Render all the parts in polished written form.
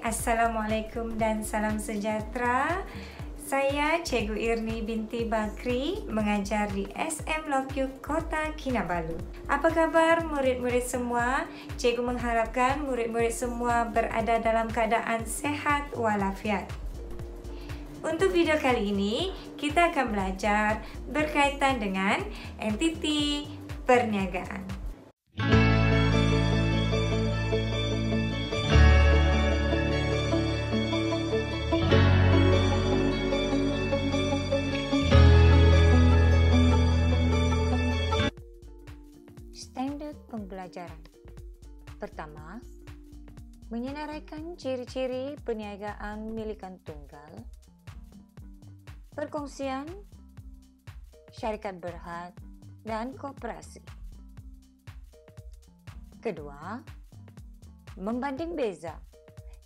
Assalamualaikum dan salam sejahtera. Saya Cikgu Irni binti Bakri, mengajar di SM Lokyuk Kota Kinabalu. Apa khabar murid-murid semua? Cikgu mengharapkan murid-murid semua berada dalam keadaan sehat walafiat. Untuk video kali ini, kita akan belajar berkaitan dengan entiti perniagaan. Standard pembelajaran. Pertama, menyenaraikan ciri-ciri perniagaan milikan tunggal, perkongsian, syarikat berhad, dan koperasi. Kedua, membanding beza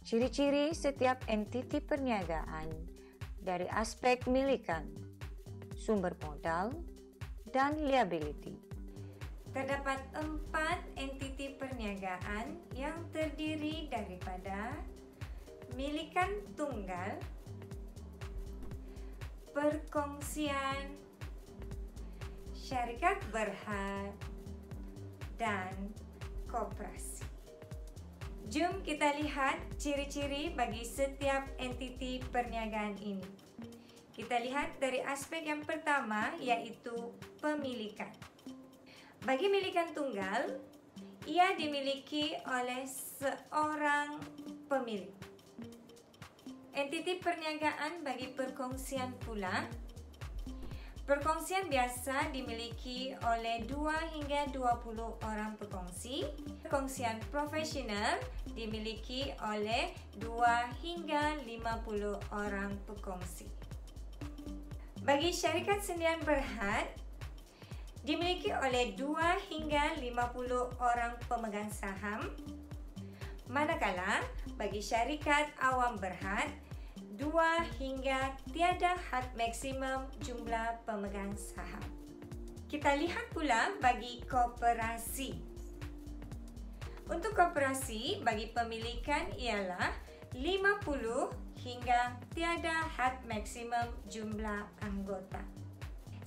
ciri-ciri setiap entiti perniagaan dari aspek milikan, sumber modal, dan liability. Terdapat 4 entiti perniagaan yang terdiri daripada milikan tunggal, perkongsian, syarikat berhad, dan koperasi. Jom kita lihat ciri-ciri bagi setiap entiti perniagaan ini. Kita lihat dari aspek yang pertama, yaitu pemilikan. Bagi milikan tunggal, ia dimiliki oleh seorang pemilik. Entiti perniagaan bagi perkongsian pula, perkongsian biasa dimiliki oleh 2 hingga 20 orang pekongsi. Perkongsian profesional dimiliki oleh 2 hingga 50 orang pekongsi. Bagi syarikat sendirian berhad, dimiliki oleh 2 hingga 50 orang pemegang saham, manakala bagi syarikat awam berhad, 2 hingga tiada had maksimum jumlah pemegang saham. Kita lihat pula bagi koperasi. Untuk koperasi, bagi pemilikan ialah 50 hingga tiada had maksimum jumlah anggota.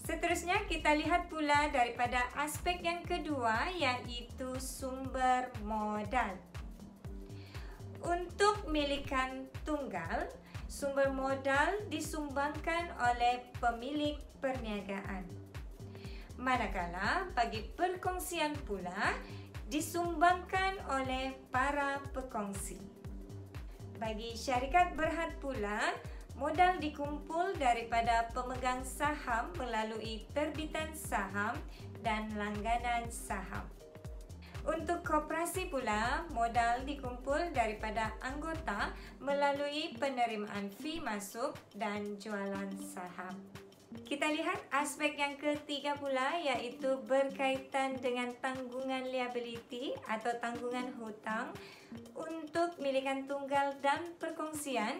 Seterusnya kita lihat pula daripada aspek yang kedua, iaitu sumber modal. Untuk milikan tunggal, sumber modal disumbangkan oleh pemilik perniagaan. Manakala bagi perkongsian pula disumbangkan oleh para pekongsi. Bagi syarikat berhad pula, modal dikumpul daripada pemegang saham melalui terbitan saham dan langganan saham. Untuk koperasi pula, modal dikumpul daripada anggota melalui penerimaan fee masuk dan jualan saham. Kita lihat aspek yang ketiga pula, iaitu berkaitan dengan tanggungan liability atau tanggungan hutang. Untuk milikan tunggal dan perkongsian,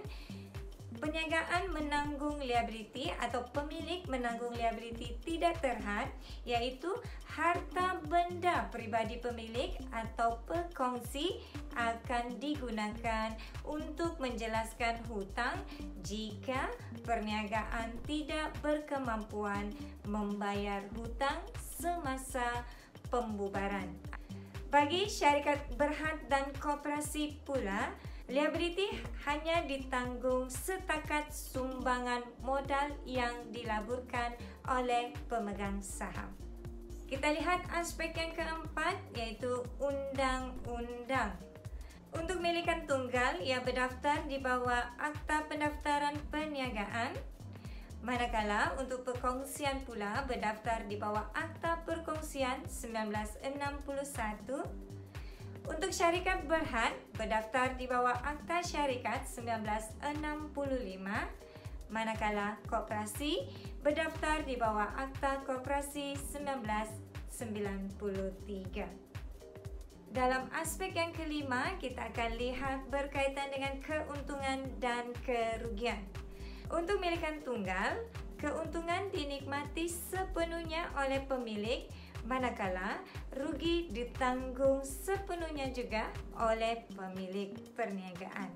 perniagaan menanggung liability atau pemilik menanggung liability tidak terhad, iaitu harta benda peribadi pemilik atau pekongsi akan digunakan untuk menjelaskan hutang jika perniagaan tidak berkemampuan membayar hutang semasa pembubaran. Bagi syarikat berhad dan koperasi pula, liability hanya ditanggung setakat sumbangan modal yang dilaburkan oleh pemegang saham. Kita lihat aspek yang keempat, iaitu undang-undang. Untuk milikan tunggal, ia berdaftar di bawah Akta Pendaftaran Perniagaan. Manakala untuk perkongsian pula berdaftar di bawah Akta Perkongsian 1961. Untuk syarikat berhad berdaftar di bawah Akta Syarikat 1965, manakala koperasi berdaftar di bawah Akta Koperasi 1993. Dalam aspek yang kelima, kita akan lihat berkaitan dengan keuntungan dan kerugian. Untuk milikan tunggal, keuntungan dinikmati sepenuhnya oleh pemilik, manakala rugi ditanggung sepenuhnya juga oleh pemilik perniagaan.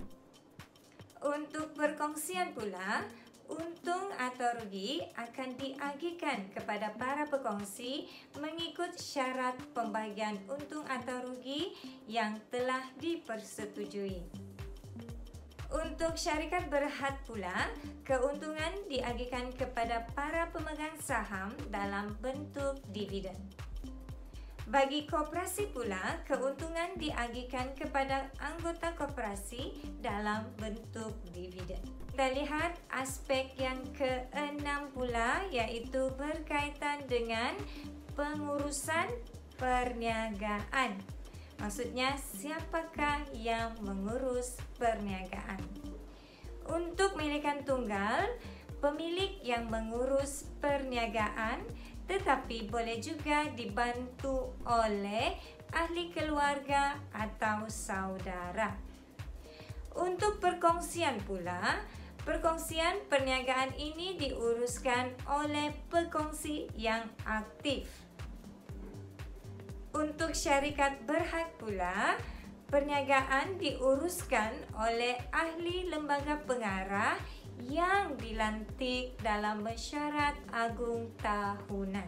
Untuk perkongsian pula, untung atau rugi akan diagihkan kepada para berkongsi mengikut syarat pembagian untung atau rugi yang telah dipersetujui. Untuk syarikat berhad pula, keuntungan diagihkan kepada para pemegang saham dalam bentuk dividen. Bagi koperasi pula, keuntungan diagihkan kepada anggota koperasi dalam bentuk dividen. Kita lihat aspek yang keenam pula, iaitu berkaitan dengan pengurusan perniagaan. Maksudnya, siapakah yang mengurus perniagaan? Untuk milikan tunggal, pemilik yang mengurus perniagaan, tetapi boleh juga dibantu oleh ahli keluarga atau saudara. Untuk perkongsian pula, perkongsian perniagaan ini diuruskan oleh pekongsi yang aktif. Untuk syarikat berhad pula, perniagaan diuruskan oleh ahli lembaga pengarah yang dilantik dalam mesyuarat agung tahunan.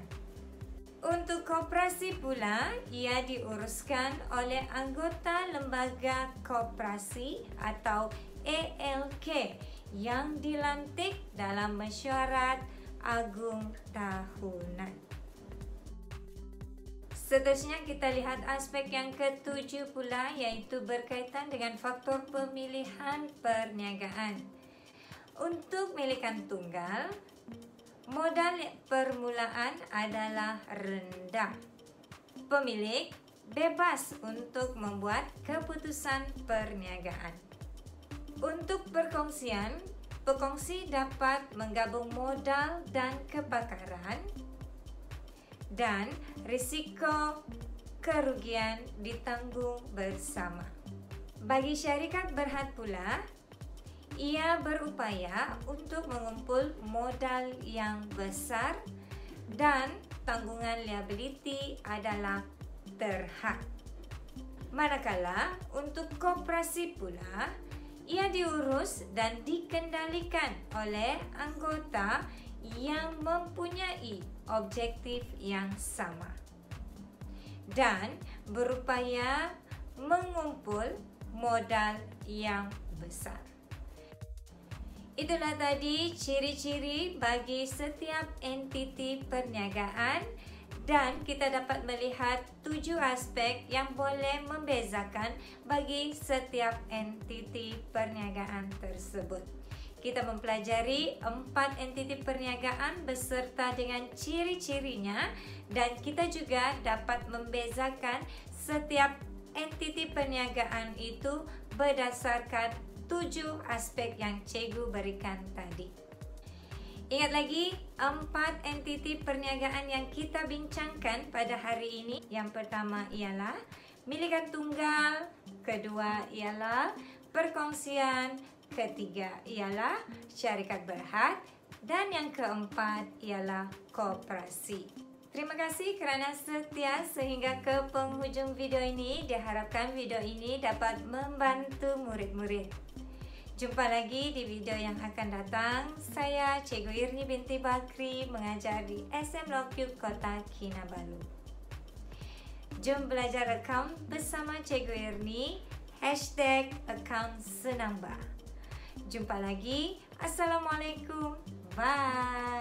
Untuk koperasi pula, ia diuruskan oleh anggota lembaga koperasi atau ALK yang dilantik dalam mesyuarat agung tahunan. Seterusnya kita lihat aspek yang ketujuh pula, iaitu berkaitan dengan faktor pemilihan perniagaan. Untuk milikan tunggal, modal permulaan adalah rendah. Pemilik bebas untuk membuat keputusan perniagaan. Untuk perkongsian, pekongsi dapat menggabung modal dan kebakaran, dan risiko kerugian ditanggung bersama. Bagi syarikat berhad pula, ia berupaya untuk mengumpul modal yang besar dan tanggungan liability adalah terhad. Manakala untuk koperasi pula, ia diurus dan dikendalikan oleh anggota yang mempunyai objektif yang sama dan berupaya mengumpul modal yang besar. Itulah tadi ciri-ciri bagi setiap entiti perniagaan, dan kita dapat melihat 7 aspek yang boleh membezakan bagi setiap entiti perniagaan tersebut. Kita mempelajari 4 entiti perniagaan beserta dengan ciri-cirinya, dan kita juga dapat membezakan setiap entiti perniagaan itu berdasarkan 7 aspek yang cikgu berikan tadi. Ingat lagi 4 entiti perniagaan yang kita bincangkan pada hari ini. Yang pertama ialah milikan tunggal, kedua ialah perkongsian, ketiga ialah syarikat berhad, dan yang keempat ialah koperasi. Terima kasih kerana setia sehingga ke penghujung video ini. Diharapkan video ini dapat membantu murid-murid. Jumpa lagi di video yang akan datang. Saya Cikgu Irni binti Bakri, mengajar di SM LoQ Kota Kinabalu. Jom belajar akaun bersama Cikgu Irni. #akaun senamba. Jumpa lagi. Assalamualaikum. Bye.